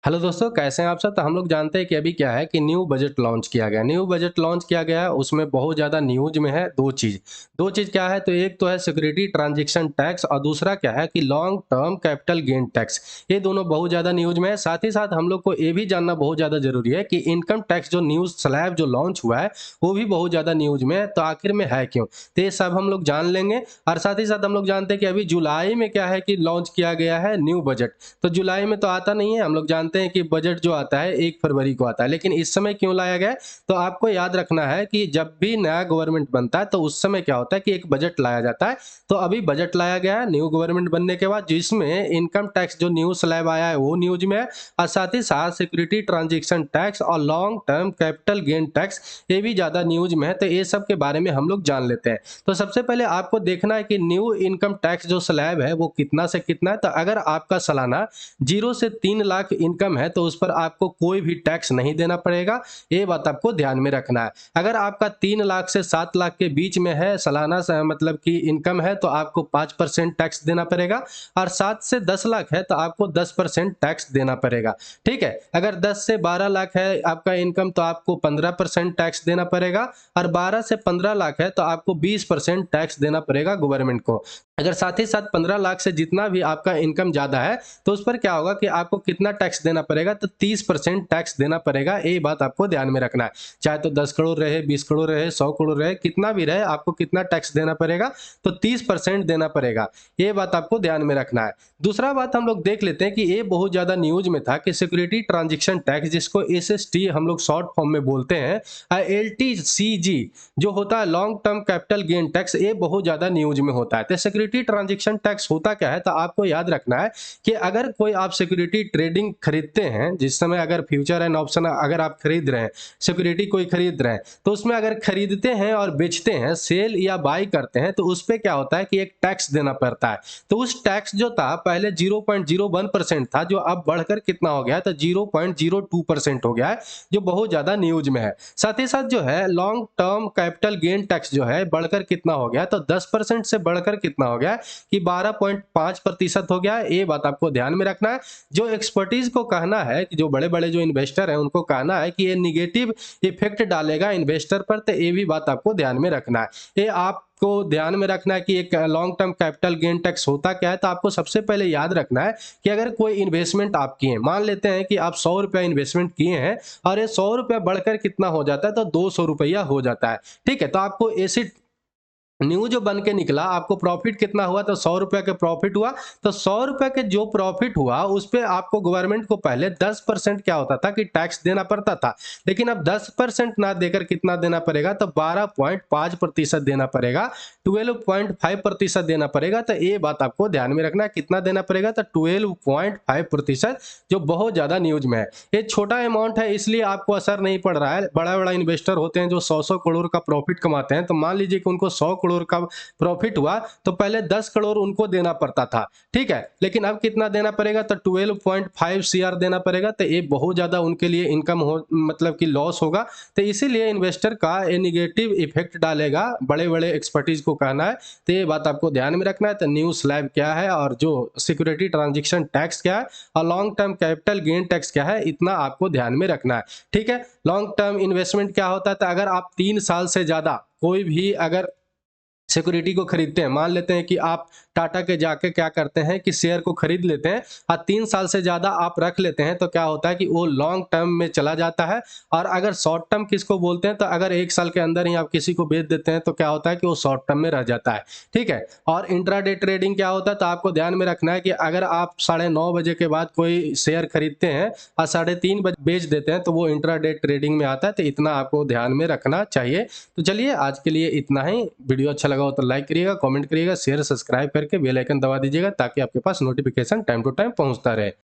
Hello दोस्तों, कैसे हैं आप सब? तो हम लोग जानते हैं कि अभी क्या है कि न्यू बजट लॉन्च किया गया है। न्यू बजट लॉन्च किया गया है, उसमें बहुत ज़्यादा न्यूज़ में है 2 चीज़। 2 चीज़ क्या है? तो एक तो है सिक्योरिटी ट्रांज़ैक्शन टैक्स और दूसरा क्या है कि long term capital gain tax. ये दोनों बहुत ज़्यादा न्यूज़ में है। साथ ही साथ हम लोग को ये भी जानना बहुत ज़्यादा ज़रूरी है कि इनकम टैक्स जो न्यूज़ स्लैब जो लॉन्च हुआ है, वो भी बहुत ज़्यादा न्यूज़ में है। तो आखिर में है क्यों? तो ये सब हम लोग जान लेंगे और साथ ही साथ हम लोग जानते हैं कि अभी जुलाई में क्या है कि लॉन्च किया गया है न्यू बजट। तो जुलाई में तो आता नहीं है, हम लोग जानते हैं कि बजट जो आता है 1 फरवरी को आता है, लेकिन इस समय क्यों लाया गया है? तो आपको याद रखना है कि जब भी नया गवर्नमेंट बनता है तो उस समय क्या होता है कि एक बजट लाया जाता है। तो अभी बजट लाया गया है न्यू गवर्नमेंट बनने के बाद, जिसमें इनकम टैक्स जो न्यू स्लैब आया है वो न्यूज़ में है और साथ ही साथ सिक्योरिटी ट्रांज़ैक्शन टैक्स और long term capital gain tax ये भी ज़्यादा न्यूज़ में है। तो ये सब के बारे में हम लोग जान लेते हैं। तो सबसे पहले आपको देखना है कि न्यू इनकम टैक्स जो स्लैब है वो कितना से कितना है। तो अगर आपका सालाना 0 से 3 लाख इनकम है तो उस पर आपको कोई भी टैक्स नहीं देना पड़ेगा। ये बात आपको ध्यान में रखना है। अगर आपका 3 लाख से 7 लाख के बीच में है सालाना मतलब कि इनकम है तो आपको 5% टैक्स देना पड़ेगा और 7 से 10 लाख है तो आपको 10% टैक्स देना पड़ेगा। ठीक है? अगर 10 से 12 लाख है आपका इनकम तो आपको 15% टैक्स देना पड़ेगा और 12 से 15 लाख है तो आपको 20% टैक्स देना पड़ेगा गवर्नमेंट को। अगर साथ ही साथ 15 लाख से जितना भी आपका इनकम ज़्यादा है तो उस पर क्या होगा कि आपको कितना टैक्स देना पड़ेगा? तो 30% टैक्स देना पड़ेगा। ये बात आपको ध्यान में रखना है। चाहे तो 10 करोड़ रहे, 20 करोड़ रहे, 100 करोड़ रहे, कितना भी रहे, आपको कितना टैक्स देना पड़ेगा? तो 30% देना पड़ेगा। ये बात आपको ध्यान में रखना है। दूसरा बात हम लोग देख लेते हैं कि ये बहुत ज़्यादा न्यूज़ में था कि सिक्योरिटी ट्रांज़ैक्शन टैक्स, जिसको एसएसटी हम लोग शॉर्ट फॉर्म में बोलते हैं, एलटीसीजी जो होता है long term capital gain tax, ये बहुत ज़्यादा न्यूज़ में होता है। तो सिक्योरिटी ट्रांज़ैक्शन टैक्स होता क्या है? तो आपको याद रखना है कि अगर कोई आप सिक्योरिटी ट्रेडिंग खरीदते हैं, जिस समय अगर फ्यूचर एंड ऑप्शन अगर आप खरीद रहे हैं, सिक्योरिटी कोई खरीद रहे हैं, तो उसमें अगर खरीदते हैं और बेचते हैं, सेल या बाय करते हैं, तो उस पे क्या होता है कि एक टैक्स देना पड़ता है। तो उस टैक्स जो था पहले 0.01% था, जो अब बढ़कर कितना हो गया है? तो 0.02% हो गया है, जो बहुत ज़्यादा न्यूज़ में है। साथ ही साथ जो है long term capital gain tax जो है बढ़कर कितना हो गया? तो 10% से बढ़कर कितना हो गया है कि 12.5% हो गया है। ये बात आपको ध्यान में रखना है। जो एक्सपर्टीज को कहना है कि जो बड़े-बड़े जो इन्वेस्टर हैं उनको कहना है कि ये नेगेटिव इफेक्ट डालेगा इन्वेस्टर पर, तो ये भी बात आपको ध्यान में रखना है। ये आपको ध्यान में रखना है कि एक long term capital gain tax होता क्या है? तो आपको सबसे पहले याद रखना है कि अगर कोई इन्वेस्टमेंट आप किए हैं, मान लेते हैं कि आप ₹100 इन्वेस्टमेंट किए हैं और ये ₹100 बढ़कर कितना हो जाता है? तो ₹200 हो जाता है। ठीक है? तो आपको ऐसी न्यू जो बन के निकला, आपको प्रॉफिट कितना हुआ? तो ₹100 का प्रॉफिट हुआ। तो ₹100 के जो प्रॉफिट हुआ उस पे आपको गवर्नमेंट को पहले 10% क्या होता था कि टैक्स देना पड़ता था, लेकिन अब 10% ना देकर कितना देना पड़ेगा? तो 12.5% देना पड़ेगा, 12.5% देना पड़ेगा। तो ये बात आपको ध्यान में रखना है, कितना देना पड़ेगा? तो 12.5%, जो बहुत ज़्यादा न्यूज़ में है। ये छोटा अमाउंट है इसलिए आपको असर नहीं पड़ रहा है। बड़ा-बड़ा इन्वेस्टर होते हैं जो 100-100 करोड़ का प्रॉफिट कमाते हैं, तो मान लीजिए कि उनको 100 करोड़ का प्रॉफिट हुआ तो पहले 10 करोड़ उनको देना पड़ता था। ठीक है? लेकिन अब कितना देना पड़ेगा? तो 12.5 सीआर देना पड़ेगा। तो ये बहुत ज़्यादा उनके लिए इनकम हो मतलब कि लॉस होगा। तो इसीलिए इन्वेस्टर का ये नेगेटिव इफेक्ट डालेगा, बड़े-बड़े एक्सपर्टीज़ को कहना है। तो ये बात आपको ध्यान में रखना है। तो न्यू स्लैब क्या है और जो सिक्योरिटी ट्रांज़ैक्शन टैक्स क्या है और long term capital gain tax क्या है, इतना आपको ध्यान में रखना है। ठीक है? लॉन्ग टर्म इन्वेस्टमेंट क्या होता है? तो अगर आप 3 साल से ज़्यादा कोई भी अगर सिक्योरिटी को खरीदते हैं, मान लेते हैं कि आप टाटा के जाके क्या करते हैं कि शेयर को खरीद लेते हैं और 3 साल से ज़्यादा आप रख लेते हैं, तो क्या होता है कि वो लॉन्ग टर्म में चला जाता है। और अगर शॉर्ट टर्म किसको बोलते हैं? तो अगर 1 साल के अंदर ही आप किसी को बेच देते हैं तो क्या होता है कि वो शॉर्ट टर्म में रह जाता है। ठीक है? और इंट्राडे ट्रेडिंग क्या होता है? तो आपको ध्यान में रखना है कि अगर आप 9:30 बजे के बाद कोई शेयर खरीदते हैं और 3:30 बजे बेच देते हैं तो वो इंट्राडे ट्रेडिंग में आता है। तो इतना आपको ध्यान में रखना चाहिए। तो चलिए आज के लिए इतना ही। वीडियो अच्छा लगा हो तो लाइक करिएगा, कमेंट करिएगा, शेयर सब्सक्राइब करके बेल आइकन दबा दीजिएगा ताकि आपके पास नोटिफिकेशन टाइम टू टाइम पहुंचता रहे।